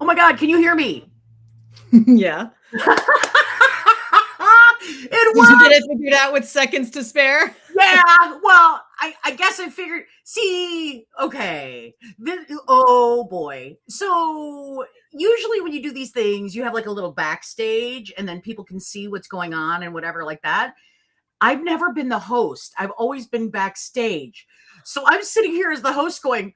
my God, can you hear me? Yeah. It Did you get it figured out with seconds to spare? Yeah, well, I guess I figured. See, okay. Oh boy. So usually when you do these things, you have like a little backstage, and then people can see what's going on and whatever like that. I've never been the host. I've always been backstage. So I'm sitting here as the host, going,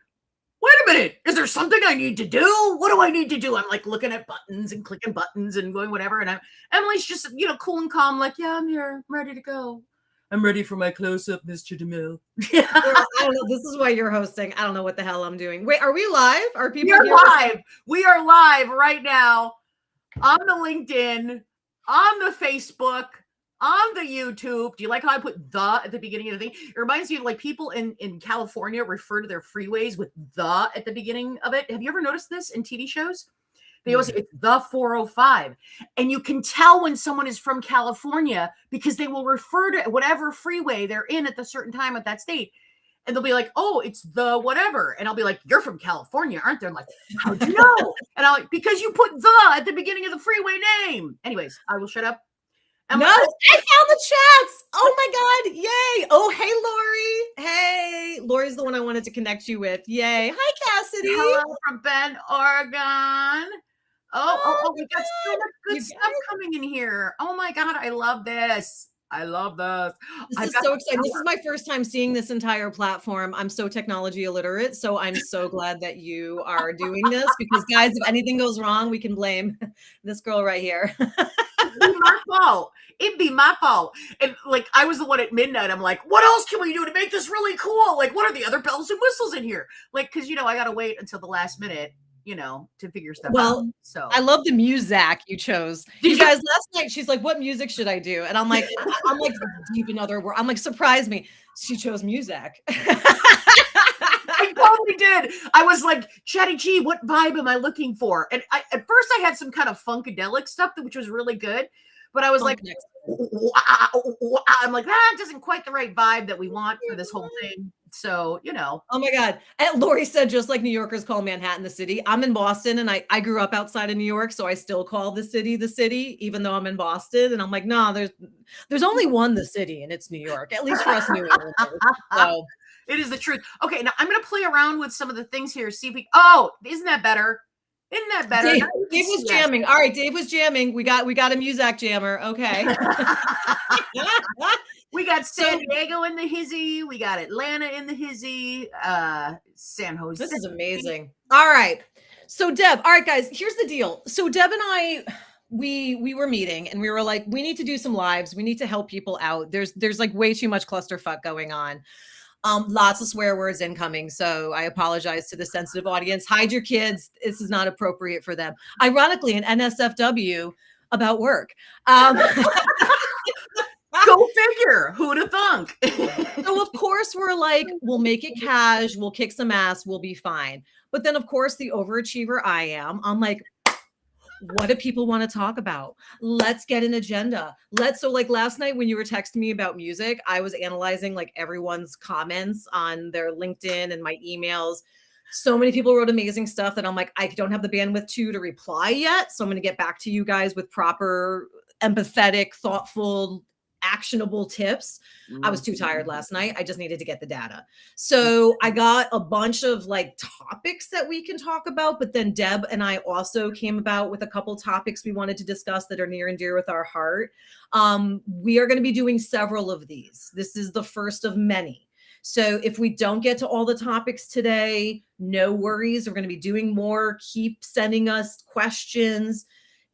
wait a minute, is there something I need to do? What do I need to do? I'm like looking at buttons and clicking buttons and going whatever. And Emily's just, cool and calm, like, yeah, I'm here. I'm ready to go. I'm ready for my close-up, Mr. DeMille. Girl, I don't know. This is why you're hosting. I don't know what the hell I'm doing. Wait, are we live? Are people here? Live. We are live right now on the LinkedIn, on the Facebook, on the YouTube. Do you like how I put the at the beginning of the thing? It reminds me of like people in California refer to their freeways with the at the beginning of it. Have you ever noticed this in TV shows? They always say it's the 405. And you can tell when someone is from California because they will refer to whatever freeway they're in at the certain time at that state. And they'll be like, oh, it's the whatever. And I'll be like, you're from California, aren't they? I'm like, how'd you know? And I'm like, because you put the at the beginning of the freeway name. Anyways, I will shut up. No, I found the chats. Oh my God. Yay. Oh, hey, Lori. Hey, Lori's the one I wanted to connect you with. Yay. Hi, Cassidy. Hello from Bend, Oregon. Oh, we got so much good stuff coming in here. Oh my God, I love this. I love this. This is so exciting. This is my first time seeing this entire platform. I'm so technology illiterate, so I'm so glad that you are doing this because, guys, if anything goes wrong, we can blame this girl right here. It'd be my fault. It'd be my fault. And like, I was the one at midnight. I'm like, what else can we do to make this really cool? Like, what are the other bells and whistles in here? Like, because, I got to wait until the last minute, to figure stuff out. So I love the music you chose. You guys, last night, she's like, what music should I do? And I'm like, deep in other words. I'm like, surprise me. She chose music. I totally did. I was like, Chatty G, what vibe am I looking for? And at first I had some kind of funkadelic stuff, which was really good. But I was like, I'm like, that doesn't quite the right vibe that we want for this whole thing. So, Oh my God. And Lori said, just like New Yorkers call Manhattan the city. I'm in Boston and I grew up outside of New York. So I still call the city, even though I'm in Boston. And I'm like, nah, there's only one the city and it's New York, at least for us New Englanders. So it is the truth. Okay, now I'm going to play around with some of the things here. See if isn't that better? Isn't that better? Dave was jamming. All right, Dave was jamming. We got a music jammer. Okay. We got San Diego in the hizzy. We got Atlanta in the hizzy. San Jose. This is amazing. All right. So Deb, all right, guys, here's the deal. So Deb and I, we were meeting and we were like, we need to do some lives. We need to help people out. There's like way too much clusterfuck going on. Lots of swear words incoming. So I apologize to the sensitive audience. Hide your kids. This is not appropriate for them. Ironically, an NSFW about work. Go figure. Who'd have thunk? So of course we're like, we'll make it cash. We'll kick some ass. We'll be fine. But then of course the overachiever I am, I'm like, what do people want to talk about? Let's get an agenda. So like last night when you were texting me about music, I was analyzing like everyone's comments on their LinkedIn and my emails. So many people wrote amazing stuff that I'm like, I don't have the bandwidth to reply yet. So I'm going to get back to you guys with proper, empathetic, thoughtful, actionable tips. I was too tired last night. I just needed to get the data. So I got a bunch of like topics that we can talk about, but then Deb and I also came about with a couple topics we wanted to discuss that are near and dear with our heart. We are going to be doing several of these. This is the first of many. So if we don't get to all the topics today, no worries. We're going to be doing more. Keep sending us questions.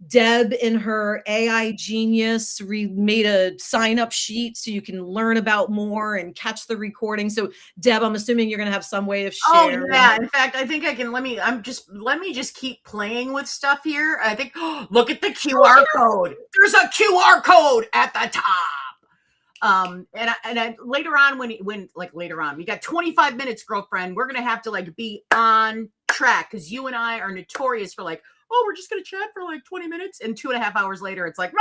Deb in her AI genius made a sign up sheet so you can learn about more and catch the recording. So Deb, I'm assuming you're going to have some way of sharing. Oh yeah. In fact, I think I can, let me just keep playing with stuff here. I think, look at the QR code. There's a QR code at the top. And later on, we got 25 minutes, girlfriend, we're going to have to like be on track. Cause you and I are notorious for like, oh, we're just going to chat for like 20 minutes. And 2.5 hours later, it's like,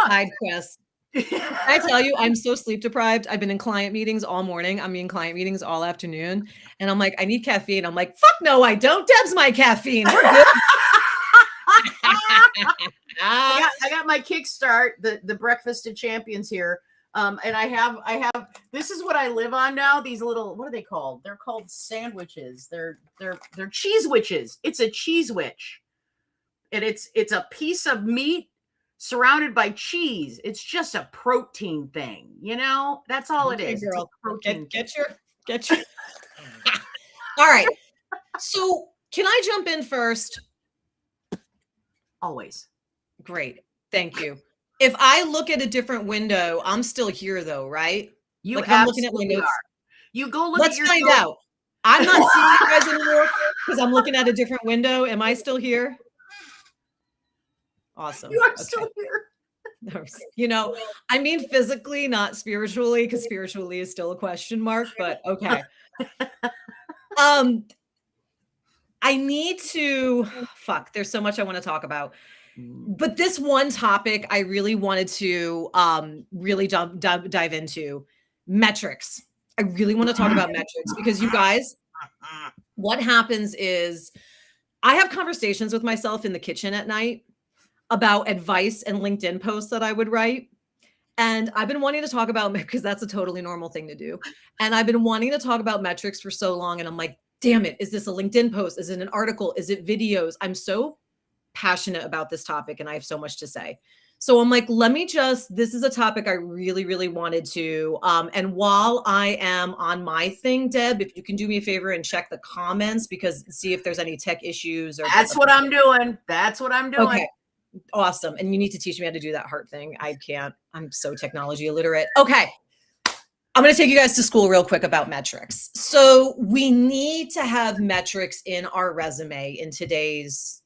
Side quest. I tell you, I'm so sleep deprived. I've been in client meetings all morning. I'm in client meetings all afternoon. And I'm like, I need caffeine. I'm like, fuck no, I don't. Deb's my caffeine. We're good. I got my Kickstart, the Breakfast of Champions here. And I have this is what I live on now. These little, what are they called? They're called sandwiches. They're cheese witches. It's a cheese witch. And it's a piece of meat surrounded by cheese. It's just a protein thing, you know? That's all it is. Girl. Get your all right. So can I jump in first? Always. Great. Thank you. If I look at a different window, I'm still here though, right? You like I'm looking at my notes. You go look Let's at your find out. I'm not seeing you guys anymore because I'm looking at a different window. Am I still here? Awesome. You are still here. You know, I mean physically, not spiritually, because spiritually is still a question mark, but okay. I need to, there's so much I want to talk about. But this one topic I really wanted to really dive into, metrics. I really want to talk about metrics because you guys, what happens is I have conversations with myself in the kitchen at night about advice and LinkedIn posts that I would write. And I've been wanting to talk about, because that's a totally normal thing to do. And I've been wanting to talk about metrics for so long. And I'm like, damn it, is this a LinkedIn post? Is it an article? Is it videos? I'm so passionate about this topic and I have so much to say. So I'm like, this is a topic I really, really wanted to. And while I am on my thing, Deb, if you can do me a favor and check the comments, because see if there's any tech issues. That's what I'm doing. That's what I'm doing. Okay. Awesome. And you need to teach me how to do that heart thing. I can't. I'm so technology illiterate. Okay. I'm going to take you guys to school real quick about metrics. So we need to have metrics in our resume in today's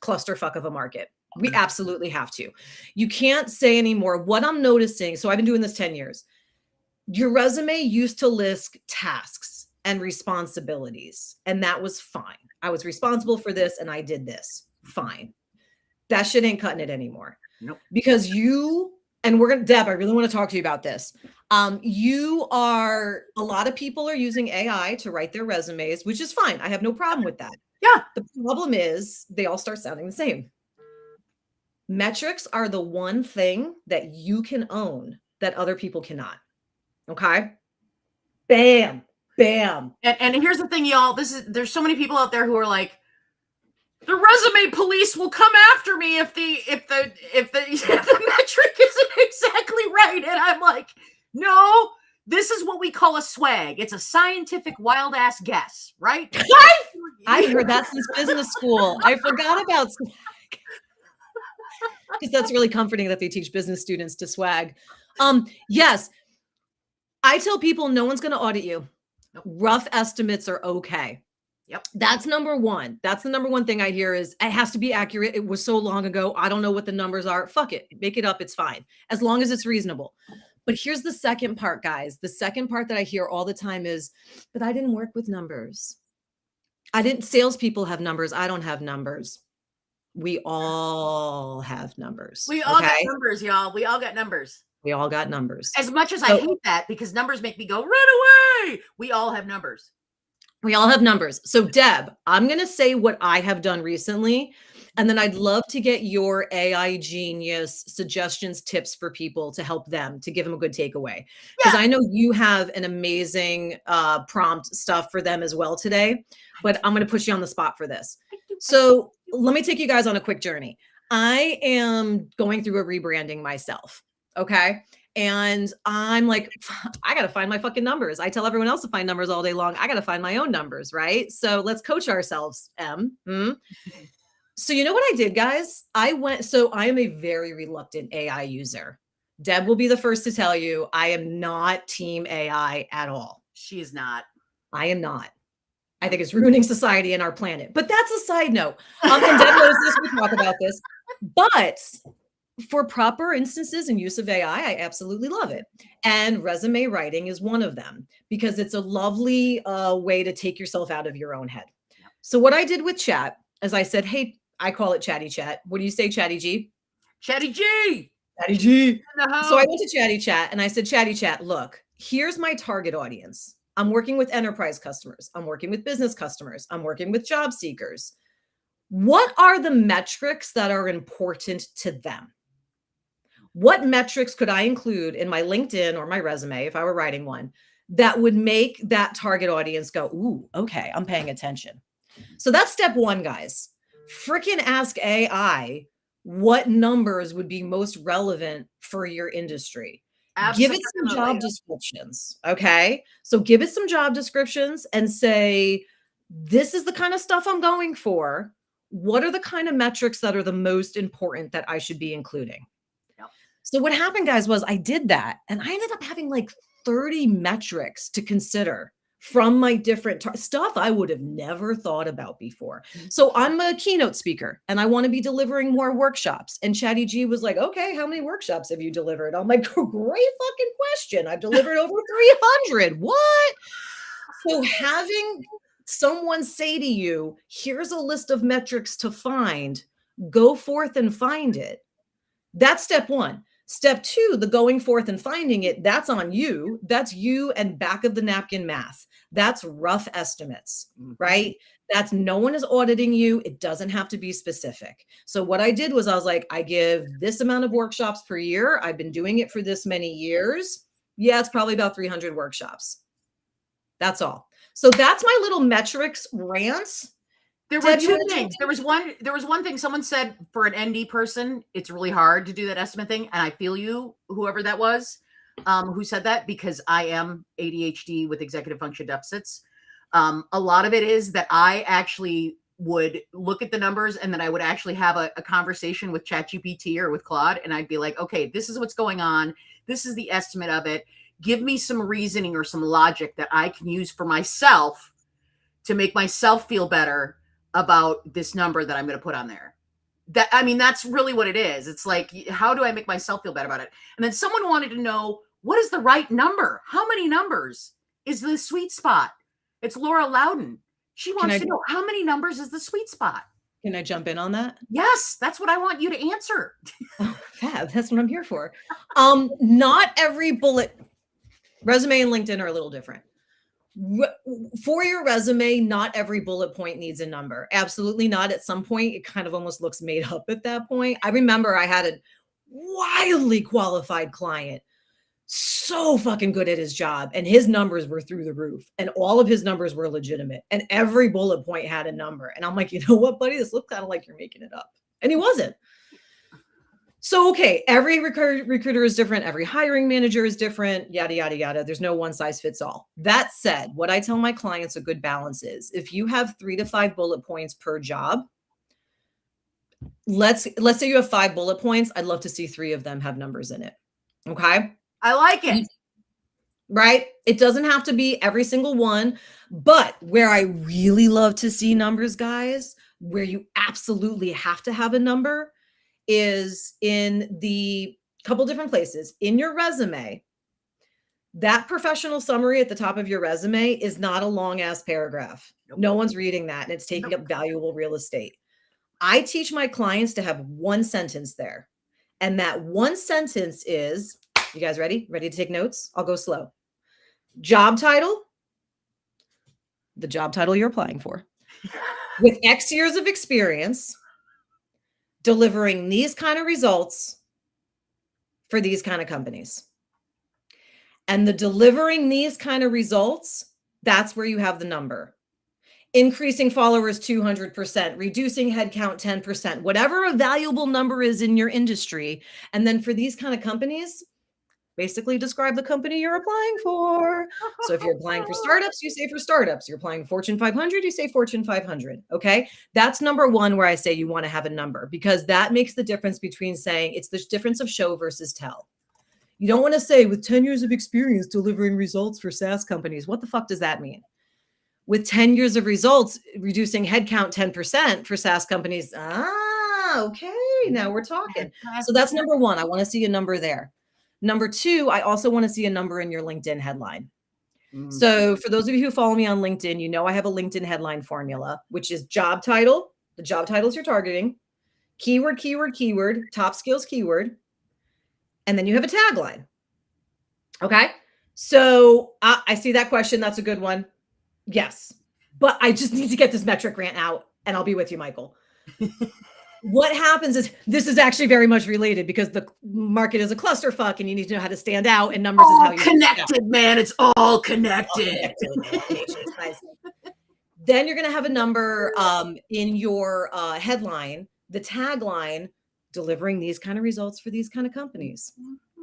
clusterfuck of a market. We absolutely have to. You can't say anymore. What I'm noticing, so I've been doing this 10 years. Your resume used to list tasks and responsibilities, and that was fine. I was responsible for this and I did this. Fine. That shit ain't cutting it anymore. Nope. Because and we're going to, Deb, I really want to talk to you about this. A lot of people are using AI to write their resumes, which is fine. I have no problem with that. Yeah. The problem is they all start sounding the same. Metrics are the one thing that you can own that other people cannot. Okay. Bam, bam. And here's the thing, y'all. There's so many people out there who are like, the resume police will come after me if the metric isn't exactly right. And I'm like, no, this is what we call a swag. It's a scientific wild ass guess, right? I heard that since business school. I forgot about swag. Because that's really comforting that they teach business students to swag. Yes. I tell people no one's going to audit you. Nope. Rough estimates are okay. Yep. That's number one. That's the number one thing I hear is it has to be accurate. It was so long ago. I don't know what the numbers are. Fuck it. Make it up. It's fine. As long as it's reasonable. But here's the second part, guys. The second part that I hear all the time is, but I didn't work with numbers. Salespeople have numbers. I don't have numbers. We all have numbers. We all got numbers, y'all. We all got numbers. We all got numbers. As much as I hate that because numbers make me go, run away. We all have numbers. We all have numbers. So Deb, I'm going to say what I have done recently. And then I'd love to get your AI genius suggestions, tips for people to help them, to give them a good takeaway. Because I know you have an amazing prompt stuff for them as well today, but I'm going to put you on the spot for this. So let me take you guys on a quick journey. I am going through a rebranding myself. Okay. And I'm like, I got to find my fucking numbers. I tell everyone else to find numbers all day long. I got to find my own numbers. Right. So let's coach ourselves. So you know what I did, guys? I am a very reluctant AI user. Deb will be the first to tell you I am not team AI at all. She is not. I am not. I think it's ruining society and our planet. But that's a side note. And Deb knows this. We talk about this. But for proper instances and use of AI, I absolutely love it. And resume writing is one of them because it's a lovely way to take yourself out of your own head. So what I did with chat, as I said, hey, I call it Chatty Chat. What do you say, Chatty G? Chatty G. Chatty G. No. So I went to Chatty Chat and I said, Chatty Chat, look, here's my target audience. I'm working with enterprise customers. I'm working with business customers. I'm working with job seekers. What are the metrics that are important to them? What metrics could I include in my LinkedIn or my resume, if I were writing one, that would make that target audience go, ooh, okay, I'm paying attention. So that's step one, guys. Freaking ask AI what numbers would be most relevant for your industry. Give it some job descriptions. Okay. So give it some job descriptions and say, this is the kind of stuff I'm going for. What are the kind of metrics that are the most important that I should be including? Yep. So what happened, guys, was I did that and I ended up having like 30 metrics to consider from my different stuff I would have never thought about before. So I'm a keynote speaker and I want to be delivering more workshops. And Chatty G was like, okay, how many workshops have you delivered? I'm like, great fucking question. I've delivered over 300. What? So having someone say to you, here's a list of metrics to find, go forth and find it. That's step one. Step two, the going forth and finding it, that's on you. That's you and back of the napkin math. That's rough estimates, right? That's no one is auditing you. It doesn't have to be specific. So what I did was I was like, I give this amount of workshops per year. I've been doing it for this many years. Yeah, it's probably about 300 workshops. That's all. So that's my little metrics rants. There were two things. There was one thing someone said for an ND person, it's really hard to do that estimate thing. And I feel you, whoever that was, who said that, because I am ADHD with executive function deficits. A lot of it is that I actually would look at the numbers and then I would actually have a conversation with ChatGPT or with Claude. And I'd be like, okay, this is what's going on. This is the estimate of it. Give me some reasoning or some logic that I can use for myself to make myself feel better about this number that I'm going to put on there. That's really what it is. It's like, how do I make myself feel better about it? And then someone wanted to know, what is the right number? How many numbers is the sweet spot? It's Laura Loudon. She wants to know, how many numbers is the sweet spot? Can I jump in on that? Yes, that's what I want you to answer. Oh, fab. That's what I'm here for. Not every bullet, resume and LinkedIn are a little different. For your resume, not every bullet point needs a number. Absolutely not. At some point, it kind of almost looks made up at that point. I remember I had a wildly qualified client, so fucking good at his job, and his numbers were through the roof, and all of his numbers were legitimate, and every bullet point had a number. And I'm like, you know what, buddy? This looks kind of like you're making it up. And he wasn't. So, okay, every recruiter is different. Every hiring manager is different, yada, yada, yada. There's no one size fits all. That said, what I tell my clients a good balance is, if you have 3 to 5 bullet points per job, let's say you have 5 bullet points. I'd love to see 3 of them have numbers in it. Okay. I like it. Right? It doesn't have to be every single one, but where I really love to see numbers, guys, where you absolutely have to have a number, is in the couple different places. In your resume, that professional summary at the top of your resume is not a long ass paragraph. Nope. No one's reading that, and it's taking up valuable real estate. I teach my clients to have one sentence there. And that one sentence is, you guys ready? Ready to take notes? I'll go slow. Job title, the job title you're applying for, with X years of experience, delivering these kind of results for these kind of companies. And the delivering these kind of results, that's where you have the number. Increasing followers 200%, reducing headcount 10%, whatever a valuable number is in your industry. And then for these kind of companies, basically describe the company you're applying for. So if you're applying for startups, you say for startups. You're applying Fortune 500, you say Fortune 500. Okay. That's number one, where I say you want to have a number, because that makes the difference between saying, it's the difference of show versus tell. You don't want to say with 10 years of experience delivering results for SaaS companies. What the fuck does that mean? With 10 years of results, reducing headcount 10% for SaaS companies. Okay. Now we're talking. So that's number one. I want to see a number there. Number two, I also want to see a number in your LinkedIn headline. Mm-hmm. So for those of you who follow me on LinkedIn, you know I have a LinkedIn headline formula, which is job title, the job titles you're targeting, keyword, keyword, keyword, top skills keyword, and then you have a tagline. Okay. So I see that question. That's a good one. Yes. But I just need to get this metric rant out and I'll be with you, Michael. What happens is this is actually very much related because the market is a clusterfuck and you need to know how to stand out, and numbers is how you connected, man. It's all connected. Then you're going to have a number in your headline, the tagline, delivering these kind of results for these kind of companies.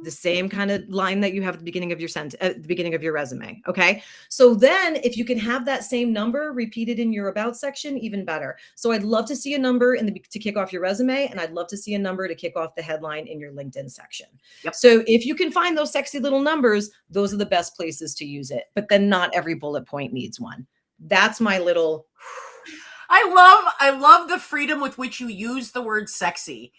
The same kind of line that you have at the beginning of your at the beginning of your resume. Okay. So then if you can have that same number repeated in your about section, even better. So I'd love to see a number to kick off your resume, and I'd love to see a number to kick off the headline in your LinkedIn section. Yep. So if you can find those sexy little numbers, those are the best places to use it. But then not every bullet point needs one. That's my little... I love the freedom with which you use the word sexy.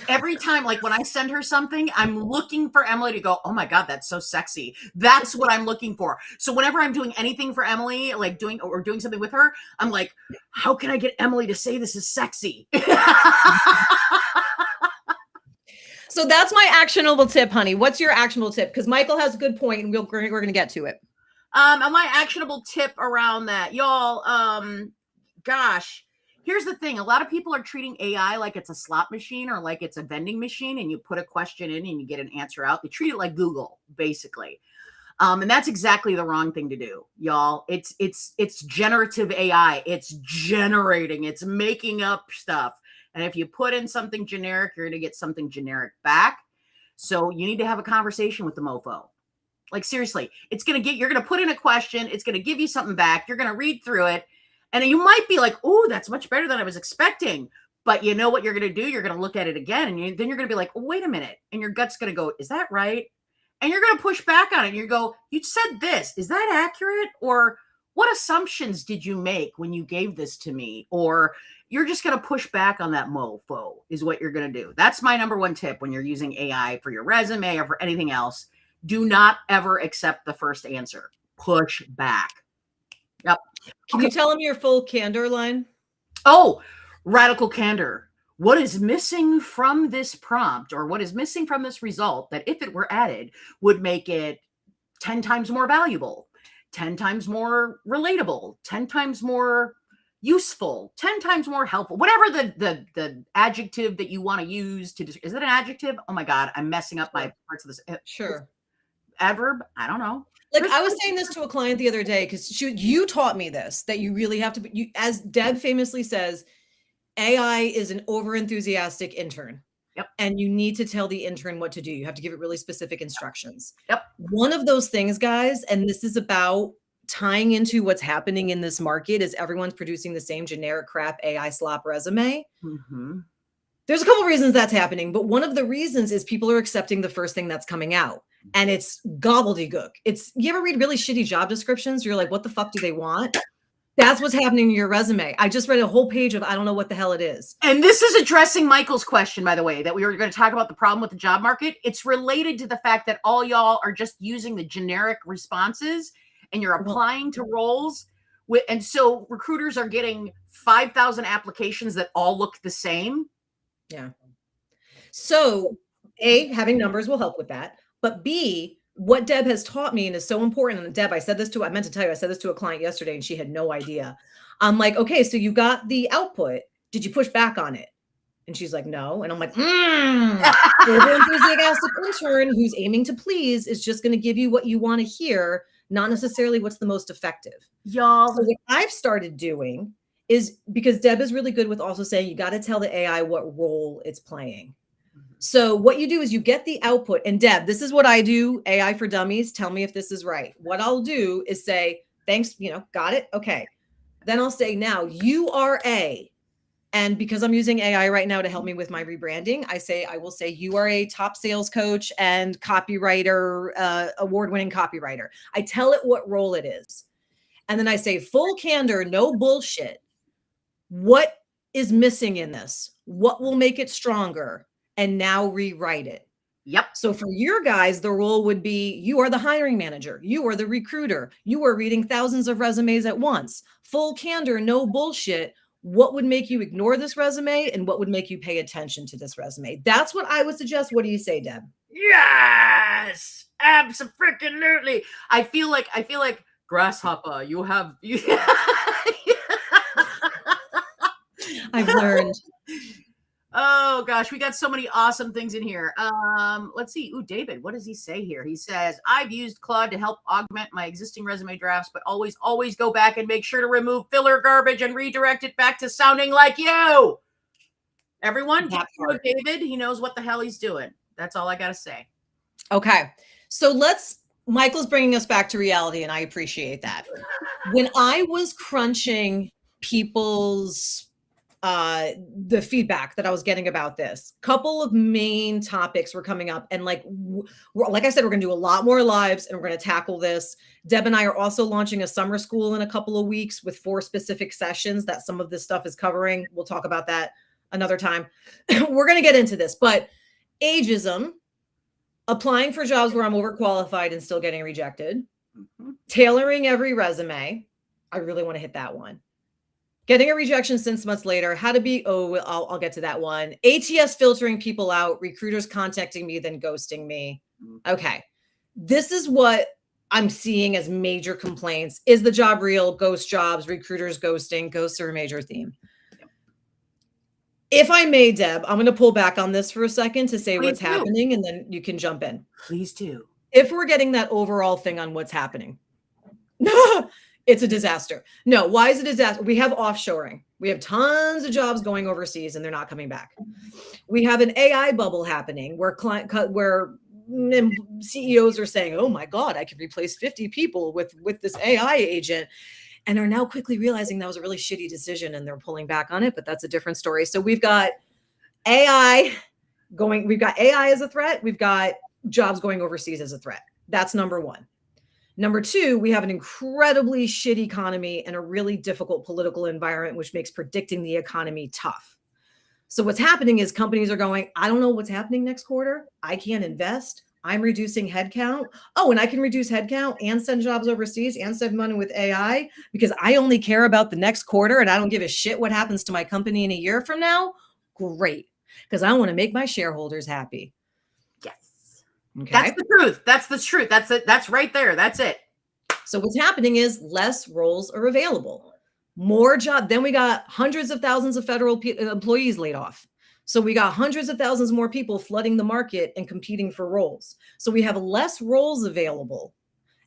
Every time, like when I send her something, I'm looking for Emily to go, oh my God, that's so sexy. That's what I'm looking for. So whenever I'm doing anything for Emily, like doing something with her, I'm like, how can I get Emily to say this is sexy? So that's my actionable tip, honey. What's your actionable tip? Because Michael has a good point, and we're going to get to it. My actionable tip around that, y'all, gosh, here's the thing. A lot of people are treating AI like it's a slot machine or like it's a vending machine, and you put a question in and you get an answer out. They treat it like Google, basically. And that's exactly the wrong thing to do, y'all. It's generative AI. It's generating, it's making up stuff. And if you put in something generic, you're going to get something generic back. So you need to have a conversation with the mofo. Like, seriously, you're going to put in a question. It's going to give you something back. You're going to read through it. And you might be like, oh, that's much better than I was expecting. But you know what you're going to do? You're going to look at it again. And then you're going to be like, oh, wait a minute. And your gut's going to go, is that right? And you're going to push back on it. And you go, you said this. Is that accurate? Or what assumptions did you make when you gave this to me? Or you're just going to push back on that mofo is what you're going to do. That's my number one tip when you're using AI for your resume or for anything else. Do not ever accept the first answer. Push back. Yep. Can you tell them your full candor line? Oh, radical candor. What is missing from this prompt, or what is missing from this result that if it were added would make it 10 times more valuable, 10 times more relatable, 10 times more useful, 10 times more helpful, whatever the adjective that you want to use to is it an adjective? Oh my God, I'm messing up my parts of this. Sure. Adverb? I don't know. Like I was saying this to a client the other day because you taught me this, that you really have to, as Deb famously says, AI is an over-enthusiastic intern. Yep. And you need to tell the intern what to do. You have to give it really specific instructions. Yep. One of those things, guys, and this is about tying into what's happening in this market, is everyone's producing the same generic crap AI slop resume. Mm-hmm. There's a couple of reasons that's happening, but one of the reasons is people are accepting the first thing that's coming out. And it's gobbledygook. You ever read really shitty job descriptions? You're like, what the fuck do they want? That's what's happening in your resume. I just read a whole page of, I don't know what the hell it is. And this is addressing Michael's question, by the way, that we were going to talk about the problem with the job market. It's related to the fact that all y'all are just using the generic responses and you're applying to roles. And so recruiters are getting 5,000 applications that all look the same. Yeah. So A, having numbers will help with that. But B, what Deb has taught me, and is so important, and Deb, I said this to a client yesterday and she had no idea. I'm like, okay, so you got the output. Did you push back on it? And she's like, no. And I'm like, over-enthusiastic intern who's aiming to please is just going to give you what you want to hear, not necessarily what's the most effective. Y'all. So what I've started doing is, because Deb is really good with also saying, you got to tell the AI what role it's playing. So what you do is you get the output, and Deb, this is what I do. AI for dummies. Tell me if this is right. What I'll do is say, thanks, got it. Okay. Then I'll say, now you are a, and because I'm using AI right now to help me with my rebranding, I will say you are a top sales coach and copywriter, award-winning copywriter. I tell it what role it is. And then I say, full candor, no bullshit. What is missing in this? What will make it stronger? And now rewrite it. Yep. So for your guys, the role would be, you are the hiring manager. You are the recruiter. You are reading thousands of resumes at once. Full candor, no bullshit. What would make you ignore this resume and what would make you pay attention to this resume? That's what I would suggest. What do you say, Deb? Yes, absolutely. I feel like grasshopper. You have you. I've learned. Oh gosh, we got so many awesome things in here. Let's see. Ooh, David, what does he say here? He says, I've used Claude to help augment my existing resume drafts, but always go back and make sure to remove filler garbage and redirect it back to sounding like you. Everyone, just know David, he knows what the hell he's doing. That's all I gotta say. Okay. So Michael's bringing us back to reality, and I appreciate that. When I was crunching people's the feedback that I was getting about this, couple of main topics were coming up, and like I said, we're going to do a lot more lives and we're going to tackle this. Deb and I are also launching a summer school in a couple of weeks with 4 specific sessions that some of this stuff is covering. We'll talk about that another time. We're going to get into this, but ageism, applying for jobs where I'm overqualified and still getting rejected, tailoring every resume. I really want to hit that one. Getting a rejection 6 months later, how to be, I'll get to that one. ATS filtering people out, recruiters contacting me, then ghosting me. Okay. This is what I'm seeing as major complaints. Is the job real? Ghost jobs, recruiters ghosting, ghosts are a major theme. If I may, Deb, I'm going to pull back on this for a second to say what's happening, and then you can jump in. Please do. If we're getting that overall thing on what's happening. It's a disaster. No, why is it a disaster? We have offshoring. We have tons of jobs going overseas and they're not coming back. We have an AI bubble happening where CEOs are saying, oh my God, I can replace 50 people with this AI agent, and are now quickly realizing that was a really shitty decision and they're pulling back on it, but that's a different story. So we've got AI as a threat. We've got jobs going overseas as a threat. That's number one. Number two, we have an incredibly shitty economy and a really difficult political environment, which makes predicting the economy tough. So what's happening is companies are going, I don't know what's happening next quarter. I can't invest. I'm reducing headcount. Oh, and I can reduce headcount and send jobs overseas and save money with AI because I only care about the next quarter and I don't give a shit what happens to my company in a year from now. Great. Because I want to make my shareholders happy. Okay. That's the truth. That's the truth. That's it. That's right there. That's it. So what's happening is less roles are available, more job. Then we got hundreds of thousands of federal employees laid off. So we got hundreds of thousands more people flooding the market and competing for roles. So we have less roles available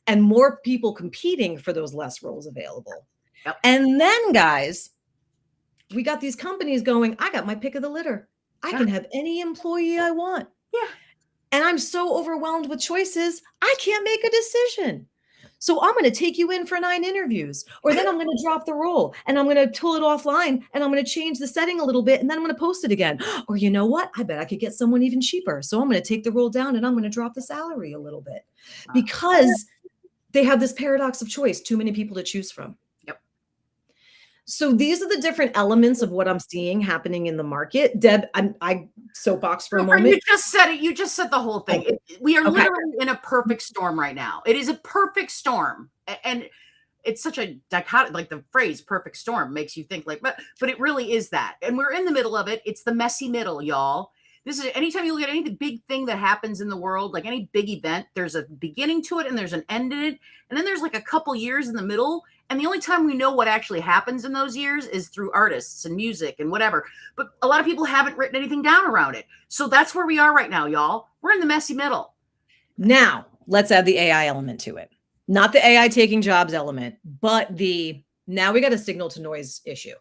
and more people competing for those less roles available. Yep. And then, guys, we got these companies going, I got my pick of the litter. I can have any employee I want. Yeah. And I'm so overwhelmed with choices, I can't make a decision. So I'm going to take you in for 9 interviews, or then I'm going to drop the role and I'm going to tool it offline and I'm going to change the setting a little bit and then I'm going to post it again. Or you know what? I bet I could get someone even cheaper. So I'm going to take the role down and I'm going to drop the salary a little bit because they have this paradox of choice, too many people to choose from. So these are the different elements of what I'm seeing happening in the market. Deb, I soapbox for a moment. You just said it. You just said the whole thing. We are literally in a perfect storm right now. It is a perfect storm. And it's such a dichotomy, like the phrase perfect storm makes you think like, but it really is that. And we're in the middle of it. It's the messy middle, y'all. This is anytime you look at any big thing that happens in the world, like any big event, there's a beginning to it and there's an end in it. And then there's like a couple years in the middle. And the only time we know what actually happens in those years is through artists and music and whatever. But a lot of people haven't written anything down around it. So that's where we are right now, y'all. We're in the messy middle. Now, let's add the AI element to it. Not the AI taking jobs element, but now we got a signal to noise issue.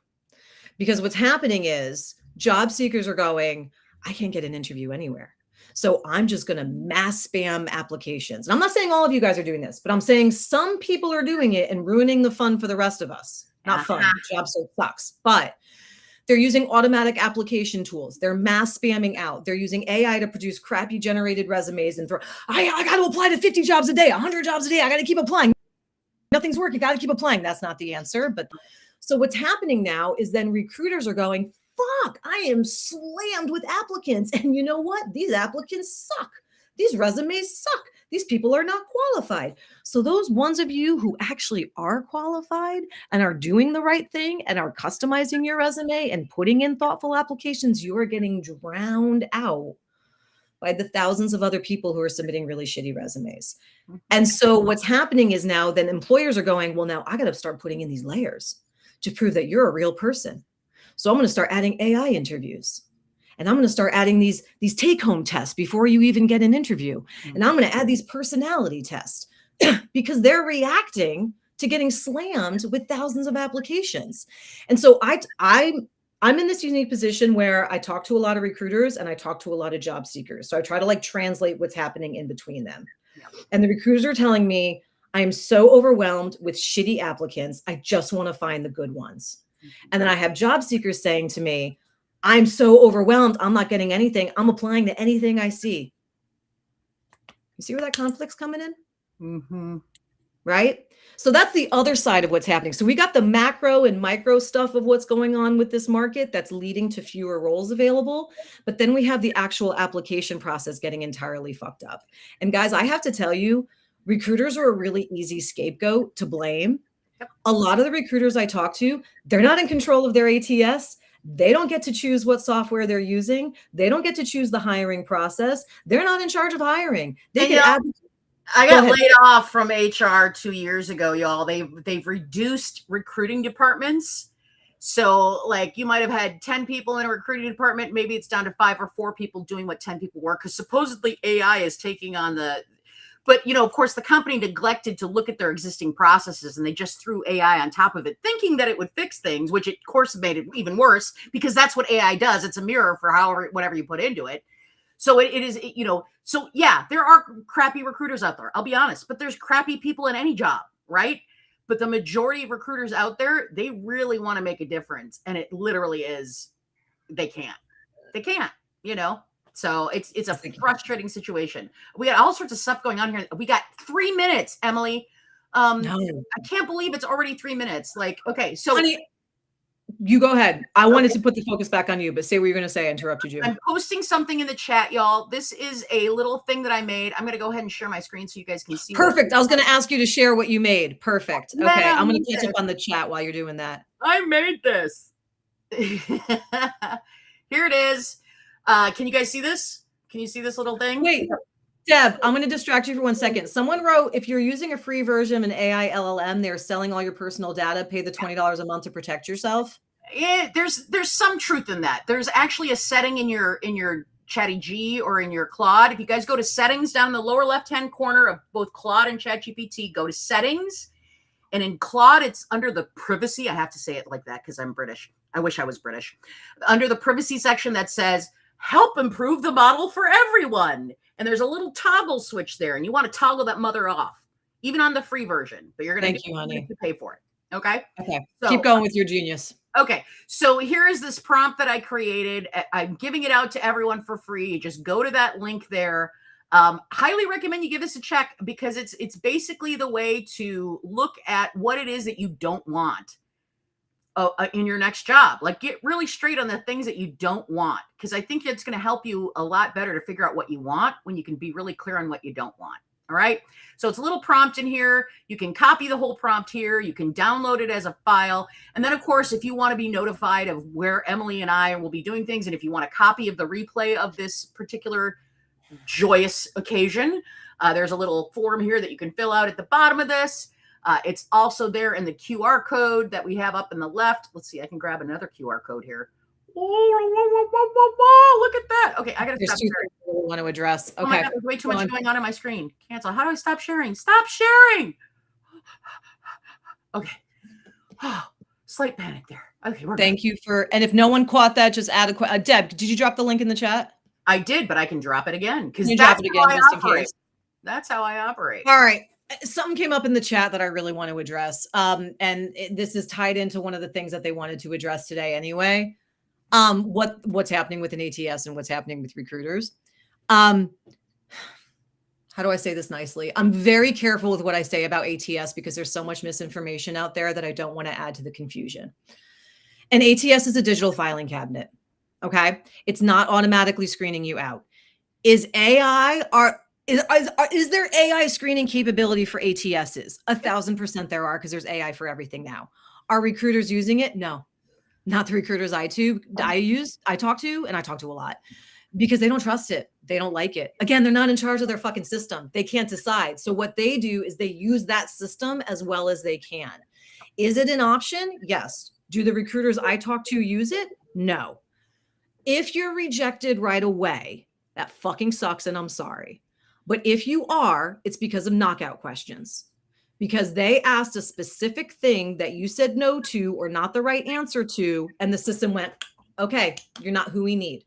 Because what's happening is job seekers are going, I can't get an interview anywhere. So I'm just going to mass spam applications. And I'm not saying all of you guys are doing this, but I'm saying some people are doing it and ruining the fun for the rest of us. Not fun. The job search sucks. But they're using automatic application tools. They're mass spamming out. They're using AI to produce crappy generated resumes and I got to apply to 50 jobs a day, 100 jobs a day. I got to keep applying. Nothing's working. Got to keep applying. That's not the answer. But so what's happening now is then recruiters are going, fuck, I am slammed with applicants. And you know what? These applicants suck. These resumes suck. These people are not qualified. So those ones of you who actually are qualified and are doing the right thing and are customizing your resume and putting in thoughtful applications, you are getting drowned out by the thousands of other people who are submitting really shitty resumes. Mm-hmm. And so what's happening is now then employers are going, well, now I got to start putting in these layers to prove that you're a real person. So I'm going to start adding AI interviews. And I'm going to start adding these take-home tests before you even get an interview. And I'm going to add these personality tests because they're reacting to getting slammed with thousands of applications. And so I'm in this unique position where I talk to a lot of recruiters and I talk to a lot of job seekers. So I try to like translate what's happening in between them. Yeah. And the recruiters are telling me, I am so overwhelmed with shitty applicants. I just want to find the good ones. And then I have job seekers saying to me, I'm so overwhelmed. I'm not getting anything. I'm applying to anything I see. You see where that conflict's coming in? Mm-hmm. Right? So that's the other side of what's happening. So we got the macro and micro stuff of what's going on with this market that's leading to fewer roles available. But then we have the actual application process getting entirely fucked up. And guys, I have to tell you, recruiters are a really easy scapegoat to blame. A lot of the recruiters I talk to, they're not in control of their ATS. They don't get to choose what software they're using. They don't get to choose the hiring process. They're not in charge of hiring. They can add. I got laid off from HR 2 years ago, y'all. They've reduced recruiting departments. So like you might have had 10 people in a recruiting department. Maybe it's down to 5 or 4 people doing what 10 people work. Because supposedly AI is taking on but of course the company neglected to look at their existing processes and they just threw AI on top of it, thinking that it would fix things, which of course made it even worse because that's what AI does. It's a mirror for whatever you put into it. So it is, so yeah, there are crappy recruiters out there. I'll be honest, but there's crappy people in any job, right? But the majority of recruiters out there, they really want to make a difference. And it literally is, they can't. So it's a frustrating situation. We got all sorts of stuff going on here. We got 3 minutes, Emily. No. I can't believe it's already 3 minutes. Like, okay, so honey, you go ahead. I wanted to put the focus back on you, but say what you're going to say. I interrupted you. I'm posting something in the chat, y'all. This is a little thing that I made. I'm going to go ahead and share my screen so you guys can see. Perfect. I was going to ask you to share what you made. Perfect. Okay. I'm going to catch up on the chat while you're doing that. I made this. Here it is. Can you guys see this? Can you see this little thing? Wait, Deb, I'm going to distract you for 1 second. Someone wrote, if you're using a free version of an AI LLM, they're selling all your personal data, pay the $20 a month to protect yourself. Yeah, there's some truth in that. There's actually a setting in your Chatty G or in your Claude. If you guys go to settings down in the lower left-hand corner of both Claude and ChatGPT, go to settings. And in Claude, it's under the privacy. I have to say it like that because I'm British. I wish I was British. Under the privacy section that says, help improve the model for everyone. And there's a little toggle switch there. And you want to toggle that mother off, even on the free version. But you're going to pay for it. Okay? Okay. So, keep going with your genius. Okay. So here is this prompt that I created. I'm giving it out to everyone for free. You just go to that link there. Highly recommend you give this a check because it's basically the way to look at what it is that you don't want in your next job. Like get really straight on the things that you don't want, because I think it's going to help you a lot better to figure out what you want when you can be really clear on what you don't want. All right. So it's a little prompt in here. You can copy the whole prompt here. You can download it as a file. And then, of course, if you want to be notified of where Emily and I will be doing things, and if you want a copy of the replay of this particular joyous occasion, there's a little form here that you can fill out at the bottom of this. It's also there in the QR code that we have up in the left. Let's see. I can grab another QR code here. Oh, look at that. Okay, I gotta stop sharing. I want to address. Okay. Oh my God, there's way too much going on my screen. Cancel. How do I stop sharing? Stop sharing. Okay. Oh, slight panic there. Okay, Thank you for. And if no one caught that, just add a. Deb, did you drop the link in the chat? I did, but I can drop it again because that's drop it again just in case. That's how I operate. All right. Something came up in the chat that I really want to address. This is tied into one of the things that they wanted to address today anyway. What's happening with an ATS and what's happening with recruiters. How do I say this nicely? I'm very careful with what I say about ATS because there's so much misinformation out there that I don't want to add to the confusion. An ATS is a digital filing cabinet. Okay. It's not automatically screening you out. Is there AI screening capability for ATSs? 1,000% there are, because there's AI for everything now. Are recruiters using it? No. Not the recruiters I talk to, and I talk to a lot. because they don't trust it. They don't like it. Again, they're not in charge of their fucking system. They can't decide. So what they do is they use that system as well as they can. Is it an option? Yes. Do the recruiters I talk to use it? No. If you're rejected right away, that fucking sucks and I'm sorry. But if you are, it's because of knockout questions. Because they asked a specific thing that you said no to or not the right answer to, and the system went, okay, you're not who we need.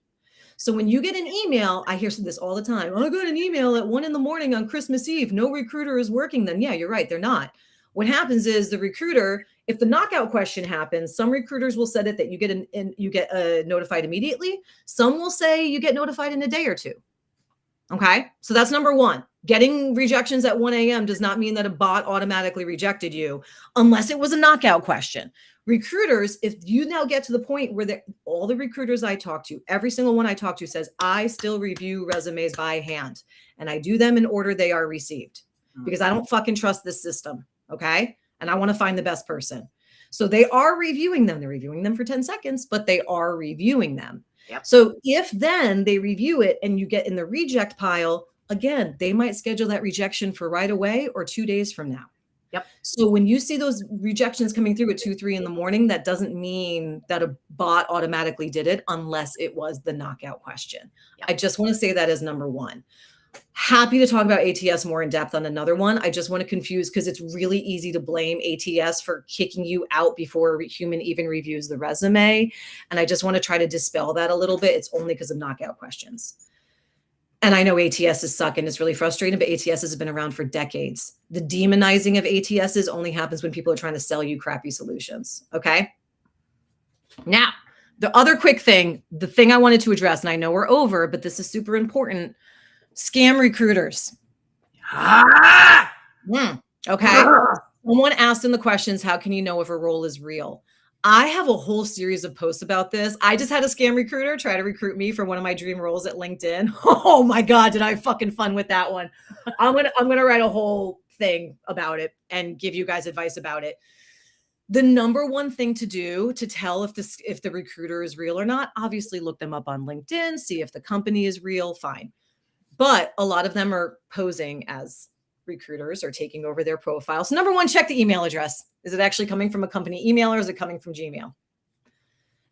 So when you get an email, I hear this all the time. I got an email at 1 a.m. on Christmas Eve. No recruiter is working then. Yeah, you're right. They're not. What happens is the recruiter, if the knockout question happens, some recruiters will set it that you get notified immediately. Some will say you get notified in a day or two. Okay. So that's number one. Getting rejections at 1 a.m. does not mean that a bot automatically rejected you unless it was a knockout question. Recruiters, if you now get to the point where all the recruiters I talk to, every single one I talk to says, I still review resumes by hand and I do them in order they are received because I don't fucking trust this system. Okay. And I want to find the best person. So they are reviewing them. They're reviewing them for 10 seconds, but they are reviewing them. Yep. So if then they review it and you get in the reject pile, again, they might schedule that rejection for right away or 2 days from now. Yep. So when you see those rejections coming through at 2, 3 in the morning, that doesn't mean that a bot automatically did it unless it was the knockout question. Yep. I just want to say that as number one. Happy to talk about ATS more in depth on another one. I just want to confuse because it's really easy to blame ATS for kicking you out before a human even reviews the resume. And I just want to try to dispel that a little bit. It's only because of knockout questions. And I know ATS is sucking. It's really frustrating, but ATS has been around for decades. The demonizing of ATSs only happens when people are trying to sell you crappy solutions. Okay. Now, the other quick thing, the thing I wanted to address, and I know we're over, but this is super important. Scam recruiters. Okay. Someone asked in the questions, how can you know if a role is real? I have a whole series of posts about this. I just had a scam recruiter try to recruit me for one of my dream roles at LinkedIn. Oh my God, did I have fucking fun with that one. I'm gonna write a whole thing about it and give you guys advice about it. The number one thing to do to tell if the recruiter is real or not, obviously look them up on LinkedIn, see if the company is real, fine. But a lot of them are posing as recruiters or taking over their profile. So number one, check the email address. Is it actually coming from a company email or is it coming from Gmail?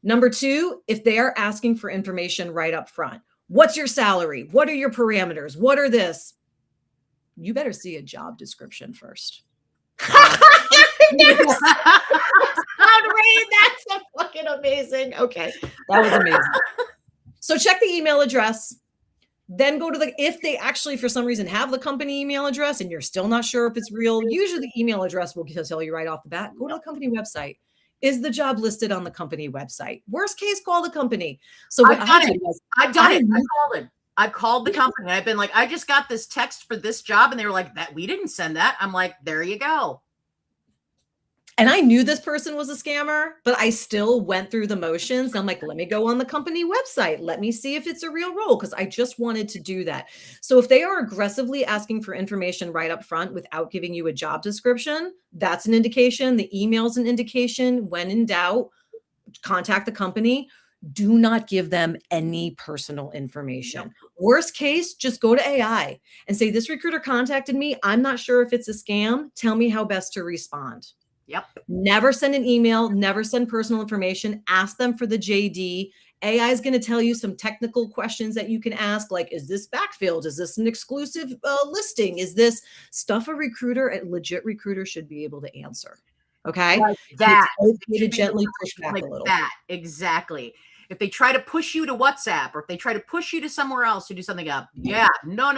Number two, if they are asking for information right up front, what's your salary? What are your parameters? What are this? You better see a job description first. That's so fucking amazing. Okay. That was amazing. So check the email address. Then go to if they actually, for some reason, have the company email address and you're still not sure if it's real, usually the email address will tell you right off the bat, go to the company website. Is the job listed on the company website? Worst case, call the company. So what I've done it. I called it. I called the company. I've been like, I just got this text for this job. And they were like, that we didn't send that. I'm like, there you go. And I knew this person was a scammer, but I still went through the motions. I'm like, let me go on the company website. Let me see if it's a real role because I just wanted to do that. So if they are aggressively asking for information right up front without giving you a job description, that's an indication. The email's an indication. When in doubt, contact the company. Do not give them any personal information. Yep. Worst case, just go to AI and say, this recruiter contacted me. I'm not sure if it's a scam. Tell me how best to respond. Yep. Never send an email, never send personal information. Ask them for the JD. AI is going to tell you some technical questions that you can ask, like, is this backfilled? Is this an exclusive listing? Is this stuff a legit recruiter should be able to answer? Okay. Like that. It's okay to gently push back a little. That. Exactly. If they try to push you to WhatsApp or if they try to push you to somewhere else to do something up, yeah, no.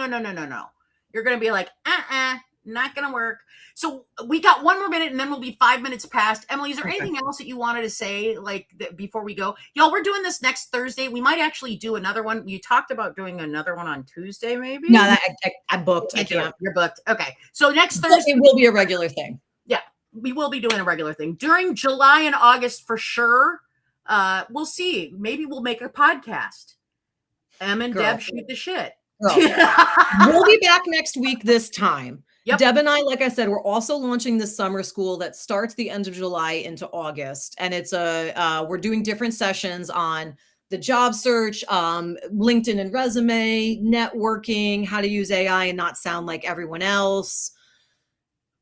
You're going to be like, not going to work. So we got one more minute and then we'll be 5 minutes past. Emily, is there anything else that you wanted to say before we go? Y'all, we're doing this next Thursday. We might actually do another one. You talked about doing another one on Tuesday, maybe? No, I booked. I can't. You're booked. Okay. So next Thursday. It will be a regular thing. Yeah, we will be doing a regular thing. During July and August for sure. We'll see. Maybe we'll make a podcast. Em and Deb shoot the shit. We'll be back next week this time. Yep. Deb and I, like I said, we're also launching this summer school that starts the end of July into August. And it's we're doing different sessions on the job search, LinkedIn and resume, networking, how to use AI and not sound like everyone else.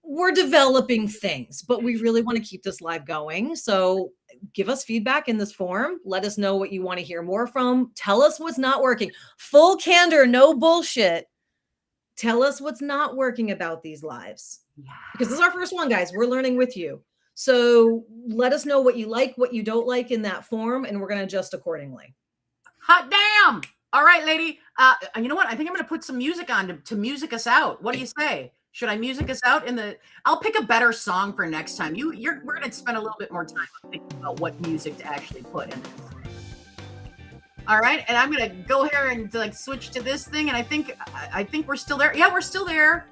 We're developing things, but we really want to keep this live going. So give us feedback in this form. Let us know what you want to hear more from. Tell us what's not working. Full candor, no bullshit. Tell us what's not working about these lives. Yeah. Because this is our first one, guys. We're learning with you. So let us know what you like, what you don't like in that form, and we're going to adjust accordingly. Hot damn. All right, lady. You know what? I think I'm going to put some music on to music us out. What do you say? Should I music us out I'll pick a better song for next time. We're going to spend a little bit more time thinking about what music to actually put in this. All right. And I'm going to go here and like switch to this thing. And I think we're still there. Yeah, we're still there.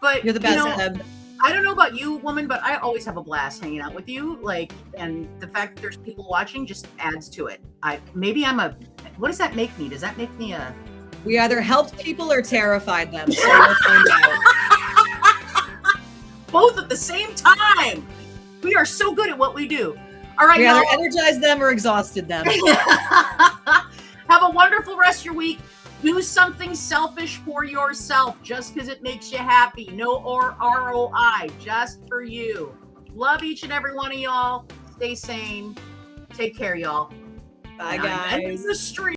But You're the best, Eb. I don't know about you, woman, but I always have a blast hanging out with you. Like, and the fact that there's people watching just adds to it. What does that make me? Does that make me a... We either helped people or terrified them. So we'll find out. Both at the same time. We are so good at what we do. All right, we either energized them or exhausted them. Have a wonderful rest of your week. Do something selfish for yourself just because it makes you happy. No ROI, just for you. Love each and every one of y'all. Stay sane. Take care, y'all. Bye, guys. The stream.